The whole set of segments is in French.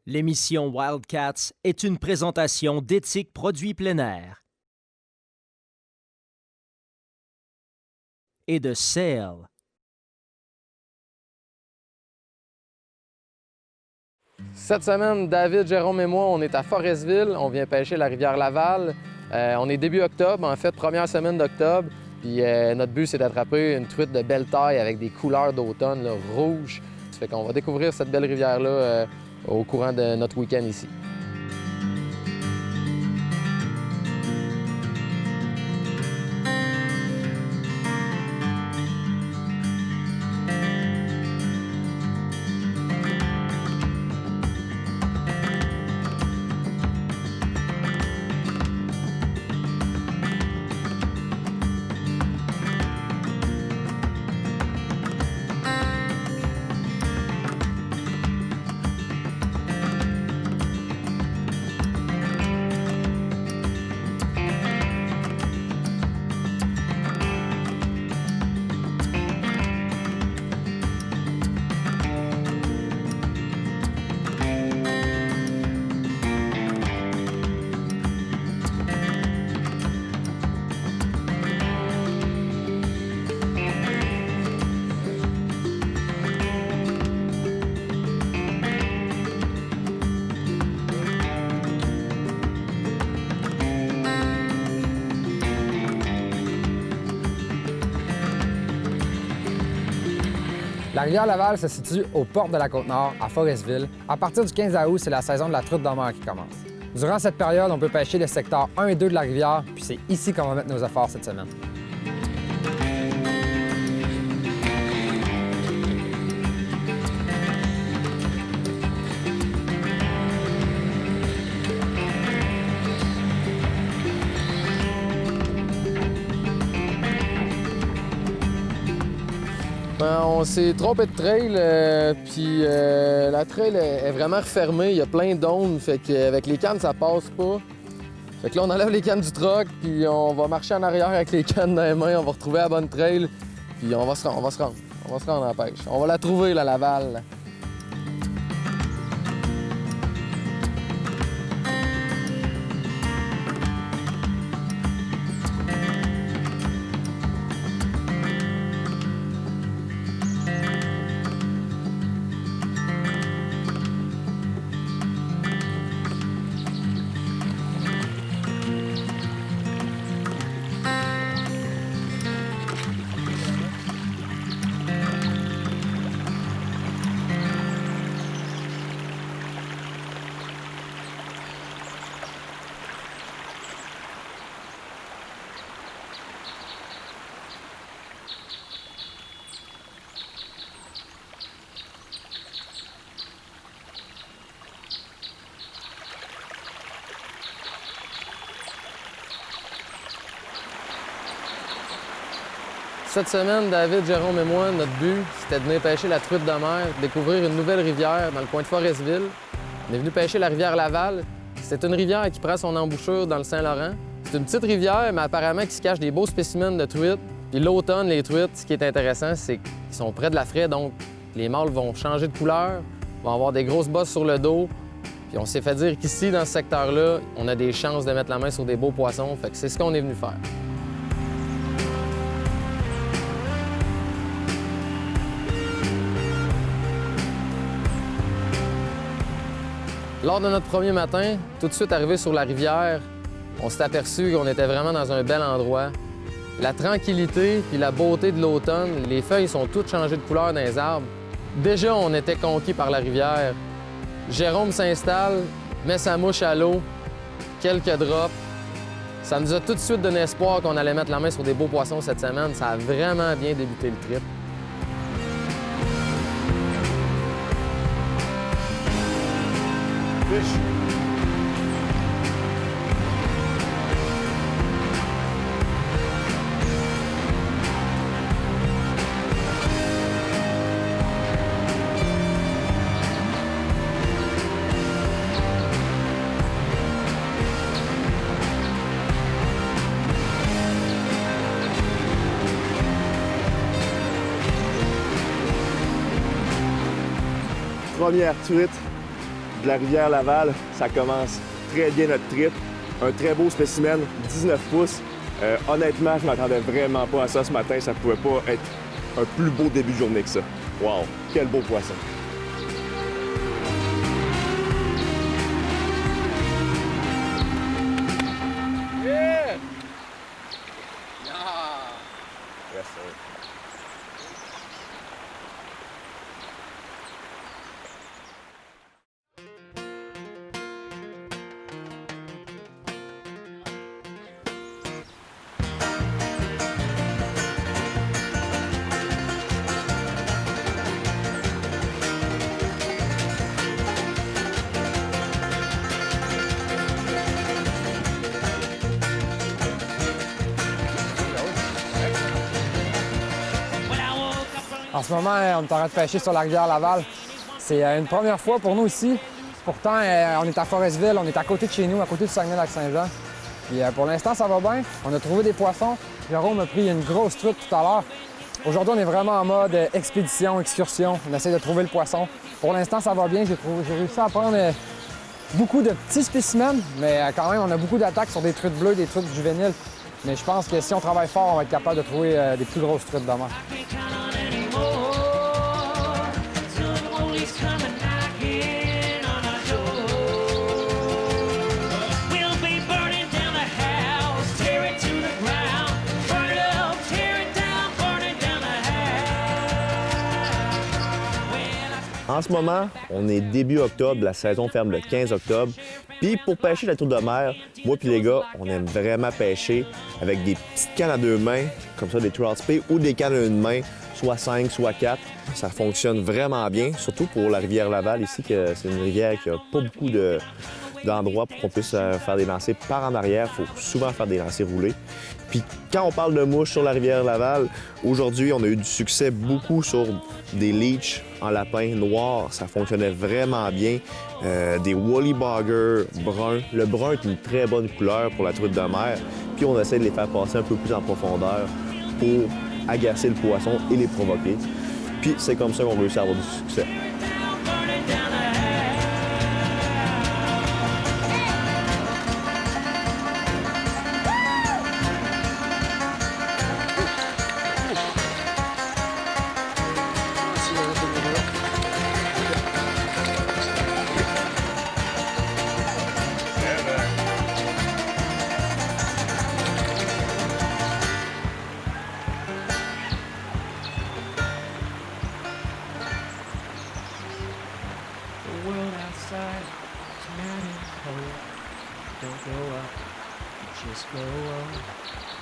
L'émission Wildcats est une présentation d'Éthique Produits plein air et de Sail. Cette semaine, David, Jérôme et moi, on est à Forestville. On vient pêcher la rivière Laval. On est début octobre, en fait, première semaine d'octobre. Puis notre but, c'est d'attraper une truite de belle taille avec des couleurs d'automne, rouge. Ça fait qu'on va découvrir cette belle rivière-là au courant de notre week-end ici. La rivière Laval se situe aux portes de la Côte-Nord, à Forestville. À partir du 15 août, c'est la saison de la truite de mer qui commence. Durant cette période, on peut pêcher les secteurs 1 et 2 de la rivière, puis c'est ici qu'on va mettre nos efforts cette semaine. On s'est trompé de trail, puis la trail est vraiment refermée, il y a plein d'ondes, fait qu'avec les cannes, ça passe pas. Fait que là, on enlève les cannes du truck, puis on va marcher en arrière avec les cannes dans les mains, on va retrouver la bonne trail, puis on va se rendre à la pêche. On va la trouver, la Laval. Cette semaine, David, Jérôme et moi, notre but, c'était de venir pêcher la truite de mer, découvrir une nouvelle rivière dans le coin de Forestville. On est venu pêcher la rivière Laval. C'est une rivière qui prend son embouchure dans le Saint-Laurent. C'est une petite rivière, mais apparemment qui se cache des beaux spécimens de truites. Puis l'automne, les truites, ce qui est intéressant, c'est qu'ils sont près de la fraie, donc les mâles vont changer de couleur, vont avoir des grosses bosses sur le dos. Puis on s'est fait dire qu'ici, dans ce secteur-là, on a des chances de mettre la main sur des beaux poissons. Fait que c'est ce qu'on est venu faire. Lors de notre premier matin, tout de suite arrivé sur la rivière, on s'est aperçu qu'on était vraiment dans un bel endroit. La tranquillité puis la beauté de l'automne, les feuilles sont toutes changées de couleur dans les arbres. Déjà, on était conquis par la rivière. Jérôme s'installe, met sa mouche à l'eau, quelques drops. Ça nous a tout de suite donné espoir qu'on allait mettre la main sur des beaux poissons cette semaine. Ça a vraiment bien débuté le trip. Fish. Première truite de la rivière Laval. Ça commence très bien notre trip. Un très beau spécimen, 19 pouces. Honnêtement, je m'attendais vraiment pas à ça ce matin. Ça pouvait pas être un plus beau début de journée que ça. Wow, quel beau poisson! Yeah! Yes, sir. En ce moment, on est en train de pêcher sur la rivière Laval. C'est une première fois pour nous ici. Pourtant, on est à Forestville, on est à côté de chez nous, à côté du Saguenay-Lac-Saint-Jean. Puis pour l'instant, ça va bien. On a trouvé des poissons. Jérôme a pris une grosse truite tout à l'heure. Aujourd'hui, on est vraiment en mode expédition, excursion. On essaie de trouver le poisson. Pour l'instant, ça va bien. J'ai réussi à prendre beaucoup de petits spécimens, mais quand même, on a beaucoup d'attaques sur des truites bleues, des truites juvéniles. Mais je pense que si on travaille fort, on va être capable de trouver des plus grosses truites de mer. En ce moment, on est début octobre, la saison ferme le 15 octobre. Puis pour pêcher la truite de mer, moi puis les gars, on aime vraiment pêcher avec des petites cannes à 2 mains, comme ça des Trout Spey, ou des cannes à 1 main, soit 5, soit 4. Ça fonctionne vraiment bien, surtout pour la rivière Laval ici, que c'est une rivière qui a pas beaucoup d'endroits pour qu'on puisse faire des lancers par en arrière. Il faut souvent faire des lancers roulés. Puis quand on parle de mouches sur la rivière Laval, aujourd'hui, on a eu du succès beaucoup sur des leechs en lapin noir. Ça fonctionnait vraiment bien. Des Woollyboggers bruns. Le brun est une très bonne couleur pour la truite de mer. Puis on essaie de les faire passer un peu plus en profondeur pour agacer le poisson et les provoquer. Puis c'est comme ça qu'on réussit à avoir du succès. Just go on,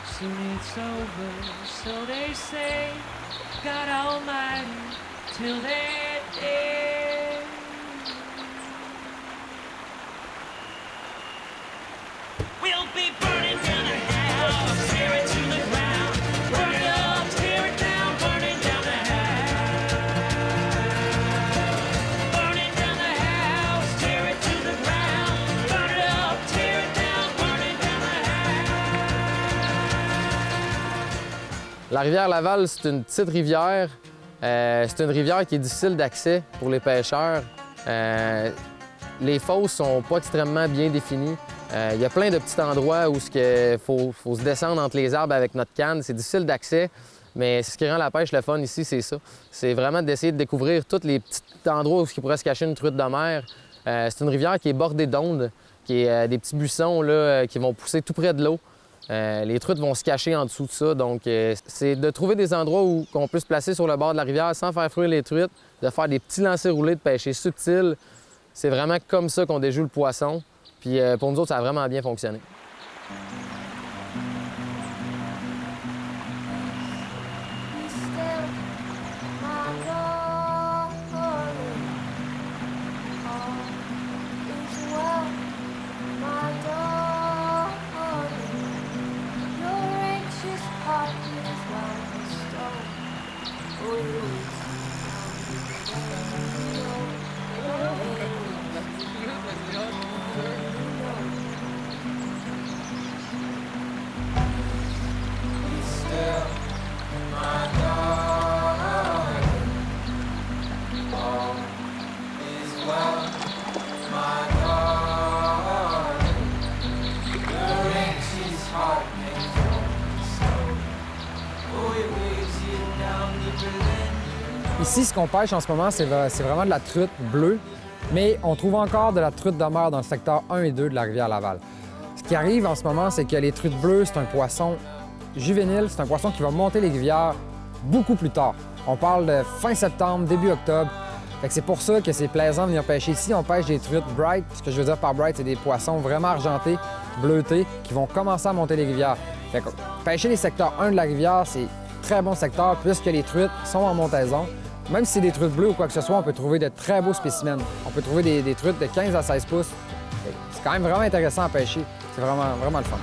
soon it's over, so they say. God Almighty, till that day. We'll be burning down the house, tear it to the ground, burn it up, tear it down, burning down the house. Burning down the house, tear it to the ground, burn it up, tear it down, burning down the house. La rivière Laval, c'est une petite rivière. C'est une rivière qui est difficile d'accès pour les pêcheurs. Les fosses sont pas extrêmement bien définies. Il y a plein de petits endroits où il faut se descendre entre les arbres avec notre canne. C'est difficile d'accès, mais ce qui rend la pêche le fun ici, c'est ça. C'est vraiment d'essayer de découvrir tous les petits endroits où il pourrait se cacher une truite de mer. C'est une rivière qui est bordée d'ondes, qui est des petits buissons là, qui vont pousser tout près de l'eau. Les truites vont se cacher en dessous de ça. Donc, c'est de trouver des endroits où on peut se placer sur le bord de la rivière sans faire fruire les truites, de faire des petits lancers roulés, de pêcher subtil. C'est vraiment comme ça qu'on déjoue le poisson. Puis pour nous autres, ça a vraiment bien fonctionné. Ici, ce qu'on pêche en ce moment, c'est vraiment de la truite bleue, mais on trouve encore de la truite de mer dans le secteur 1 et 2 de la rivière Laval. Ce qui arrive en ce moment, c'est que les truites bleues, c'est un poisson juvénile, c'est un poisson qui va monter les rivières beaucoup plus tard. On parle de fin septembre, début octobre. Fait que c'est pour ça que c'est plaisant de venir pêcher ici. On pêche des truites bright. Ce que je veux dire par bright, c'est des poissons vraiment argentés, bleutés, qui vont commencer à monter les rivières. Fait que pêcher les secteurs 1 de la rivière, c'est très bon secteur puisque les truites sont en montaison. Même si c'est des truites bleues ou quoi que ce soit, on peut trouver de très beaux spécimens. On peut trouver des truites de 15 à 16 pouces. C'est quand même vraiment intéressant à pêcher. C'est vraiment le fun.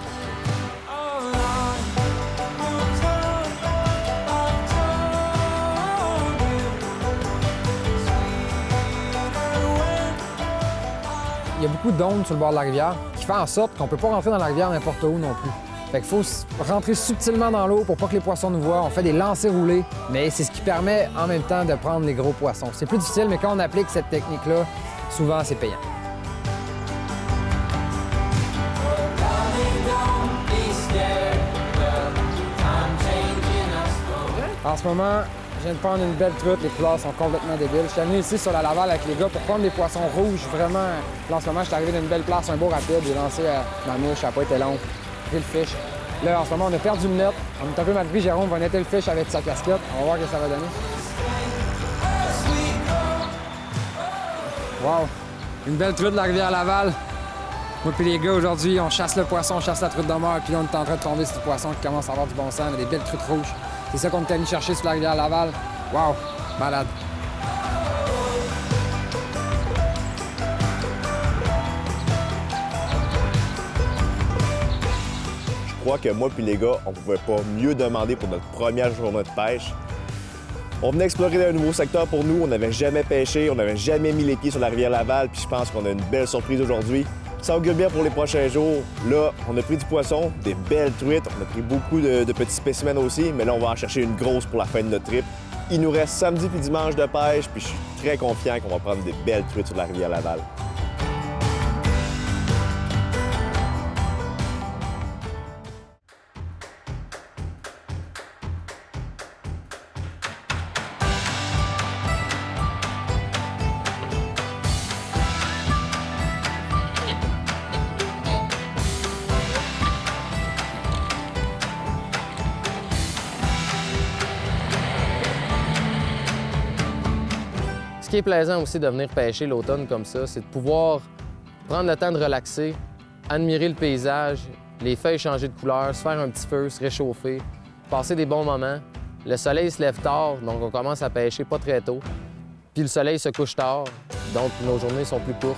Il y a beaucoup d'ondes sur le bord de la rivière qui fait en sorte qu'on ne peut pas rentrer dans la rivière n'importe où non plus. Fait qu'il faut rentrer subtilement dans l'eau pour pas que les poissons nous voient. On fait des lancers roulés, mais c'est ce qui permet en même temps de prendre les gros poissons. C'est plus difficile, mais quand on applique cette technique-là, souvent c'est payant. En ce moment, je viens de prendre une belle truite, les couleurs sont complètement débiles. Je suis venu ici sur la Laval avec les gars pour prendre des poissons rouges, vraiment. Là, en ce moment, je suis arrivé d'une belle place, un beau rapide, j'ai lancé ma mouche, ça n'a pas été long, j'ai pris le fish. Là, en ce moment, on a perdu le net, on est un peu mal pris, Jérôme va netter le fish avec sa casquette, on va voir ce que ça va donner. Wow! Une belle truite de la rivière Laval. Moi puis les gars, aujourd'hui, on chasse le poisson, on chasse la truite de mer, puis là, on est en train de tomber sur du poisson qui commence à avoir du bon sens, mais des belles truites rouges. C'est ça qu'on est allé chercher sur la rivière Laval. Wow! Malade! Je crois que moi puis les gars, on pouvait pas mieux demander pour notre première journée de pêche. On venait explorer un nouveau secteur pour nous, on n'avait jamais pêché, on n'avait jamais mis les pieds sur la rivière Laval, puis je pense qu'on a une belle surprise aujourd'hui. Ça augure bien pour les prochains jours. Là, on a pris du poisson, des belles truites, on a pris beaucoup de petits spécimens aussi, mais là, on va en chercher une grosse pour la fin de notre trip. Il nous reste samedi puis dimanche de pêche, puis je suis très confiant qu'on va prendre des belles truites sur la rivière Laval. Ce qui est plaisant aussi de venir pêcher l'automne comme ça, c'est de pouvoir prendre le temps de relaxer, admirer le paysage, les feuilles changer de couleur, se faire un petit feu, se réchauffer, passer des bons moments. Le soleil se lève tard, donc on commence à pêcher pas très tôt. Puis le soleil se couche tard, donc nos journées sont plus courtes.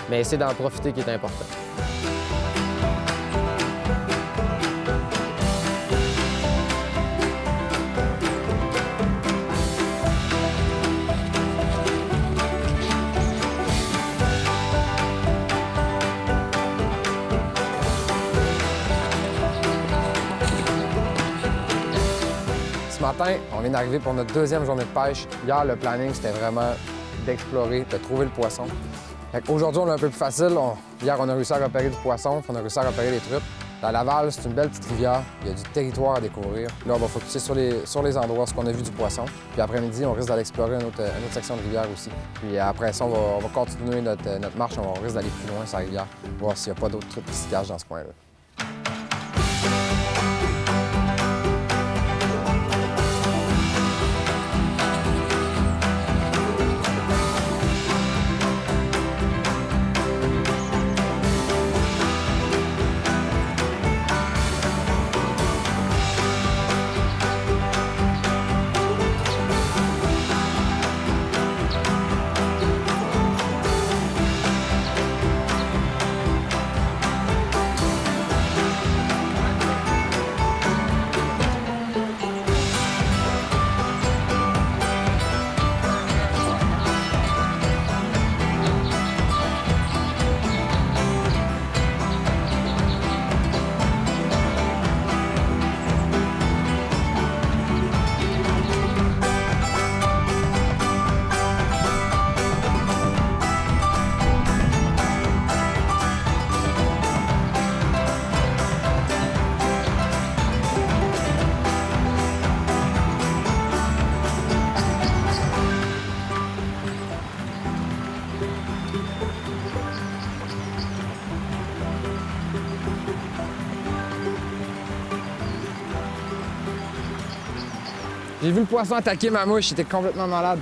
Mais c'est d'en profiter qui est important. Ce matin, on vient d'arriver pour notre deuxième journée de pêche. Hier, le planning, c'était vraiment d'explorer, de trouver le poisson. Aujourd'hui, on est un peu plus facile. Hier, on a réussi à repérer du poisson, puis on a réussi à repérer des truites. La Laval, c'est une belle petite rivière. Il y a du territoire à découvrir. Là, on va focusser sur les endroits où on a vu du poisson. Puis après-midi, on risque d'aller explorer une autre section de rivière aussi. Puis après ça, on va continuer notre marche. On risque d'aller plus loin sur la rivière, voir s'il n'y a pas d'autres truites qui se cachent dans ce coin-là. J'ai vu le poisson attaquer ma mouche, j'étais complètement malade.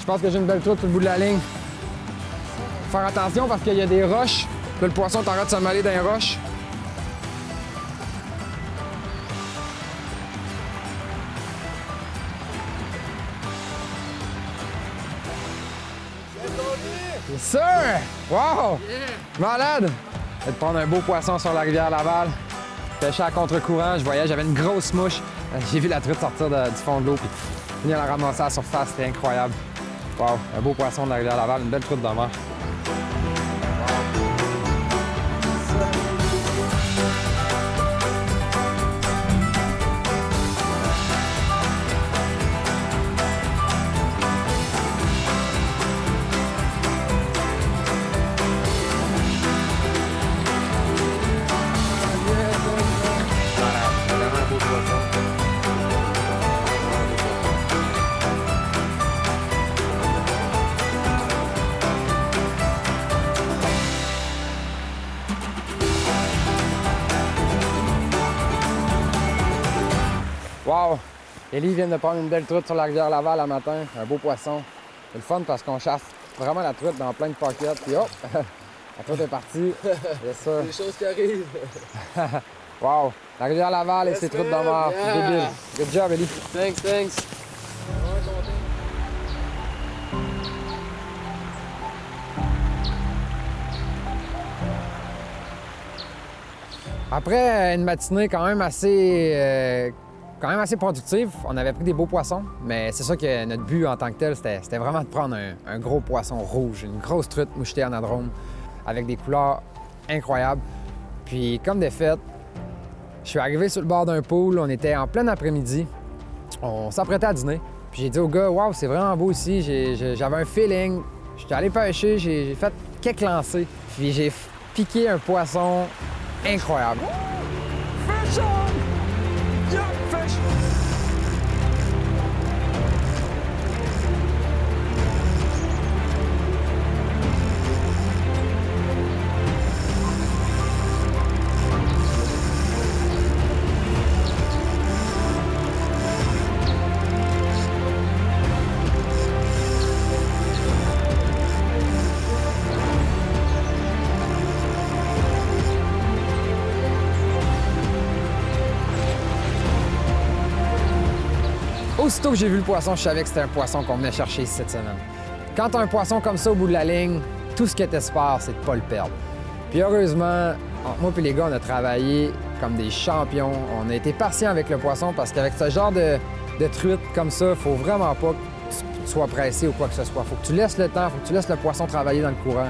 Je pense que j'ai une belle truite sur le bout de la ligne. Faut faire attention parce qu'il y a des roches. Là, le poisson t'arrête de se mêler dans les roches. C'est sûr! Wow! Malade! Je vais te prendre un beau poisson sur la rivière Laval. Pêcher à contre-courant, je voyais, j'avais une grosse mouche. J'ai vu la truite sortir du fond de l'eau puis venir la ramasser à la surface, c'était incroyable. Wow, un beau poisson de la rivière Laval, une belle truite de mer. Wow! Élie vient de prendre une belle truite sur la rivière Laval à matin, un beau poisson. C'est le fun parce qu'on chasse vraiment la truite dans plein de pockets. Puis hop! La truite est partie. C'est ça. Des choses qui arrivent. Wow! La rivière Laval et ses truites de mer. C'est débile. Good job, Élie. Thanks. Après une matinée quand même assez productive, on avait pris des beaux poissons, mais c'est ça que notre but en tant que tel, c'était vraiment de prendre un gros poisson rouge, une grosse truite mouchetée anadrome avec des couleurs incroyables. Puis comme de fait, je suis arrivé sur le bord d'un pool, on était en plein après-midi, on s'apprêtait à dîner. Puis j'ai dit au gars, waouh, c'est vraiment beau ici, j'avais un feeling. J'étais allé pêcher, j'ai fait quelques lancers, puis j'ai piqué un poisson incroyable. Fish on! Yeah, fish! Aussitôt que j'ai vu le poisson, je savais que c'était un poisson qu'on venait chercher ici cette semaine. Quand t'as un poisson comme ça au bout de la ligne, tout ce que t'espères, c'est de pas le perdre. Puis heureusement, entre moi et les gars, on a travaillé comme des champions. On a été patient avec le poisson parce qu'avec ce genre de truite comme ça, faut vraiment pas que tu sois pressé ou quoi que ce soit. Faut que tu laisses le temps, faut que tu laisses le poisson travailler dans le courant.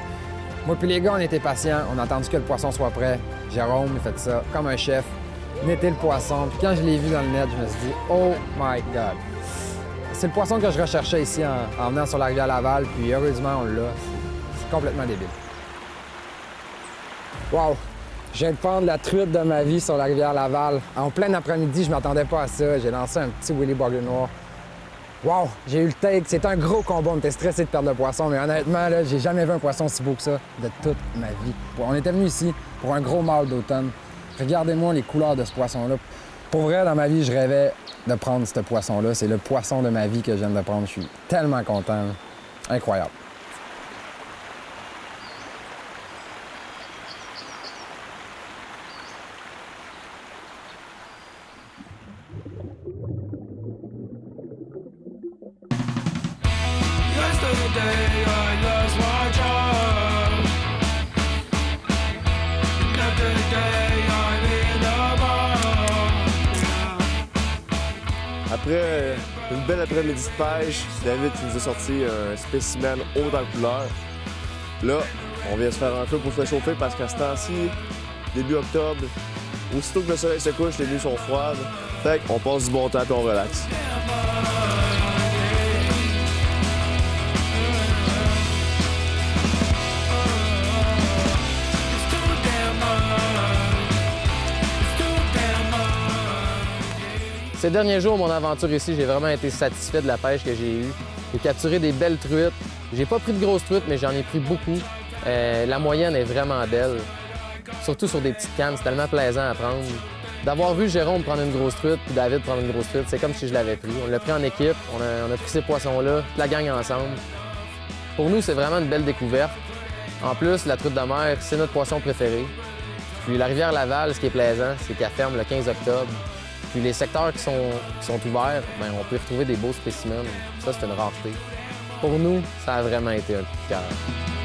Moi et les gars, on était patients. On a attendu que le poisson soit prêt. Jérôme, il a fait ça comme un chef. Nettait le poisson. Puis quand je l'ai vu dans le net, je me suis dit « Oh my God! » C'est le poisson que je recherchais ici en venant sur la rivière Laval, puis heureusement, on l'a. C'est complètement débile. Wow! Je viens de prendre la truite de ma vie sur la rivière Laval. En plein après-midi, je m'attendais pas à ça. J'ai lancé un petit Willy Bugger noir. Wow! J'ai eu le take. C'était un gros combat. On était stressé de perdre le poisson, mais honnêtement, là, j'ai jamais vu un poisson si beau que ça de toute ma vie. On était venu ici pour un gros mâle d'automne. Regardez-moi les couleurs de ce poisson-là. Pour vrai, dans ma vie, je rêvais de prendre ce poisson-là. C'est le poisson de ma vie que je viens de prendre. Je suis tellement content. Incroyable. Yesterday I lost my job. Today I'm in a bar. Après une belle après-midi de pêche, David qui nous a sorti un spécimen haut en couleur. Là, on vient se faire un feu pour se réchauffer parce qu'à ce temps-ci, début octobre, aussitôt que le soleil se couche, les nuits sont froides. Fait qu'on passe du bon temps et on relaxe. Ces derniers jours, mon aventure ici, j'ai vraiment été satisfait de la pêche que j'ai eue. J'ai capturé des belles truites, J'ai pas pris de grosses truites, mais j'en ai pris beaucoup. La moyenne est vraiment belle. Surtout sur des petites cannes, c'est tellement plaisant à prendre. D'avoir vu Jérôme prendre une grosse truite puis David prendre une grosse truite, c'est comme si je l'avais pris. On l'a pris en équipe, on a pris ces poissons-là, toute la gang ensemble. Pour nous, c'est vraiment une belle découverte. En plus, la truite de mer, c'est notre poisson préféré. Puis la rivière Laval, ce qui est plaisant, c'est qu'elle ferme le 15 octobre. Puis les secteurs qui sont ouverts, bien, on peut retrouver des beaux spécimens. Ça, c'est une rareté. Pour nous, ça a vraiment été un coup de cœur.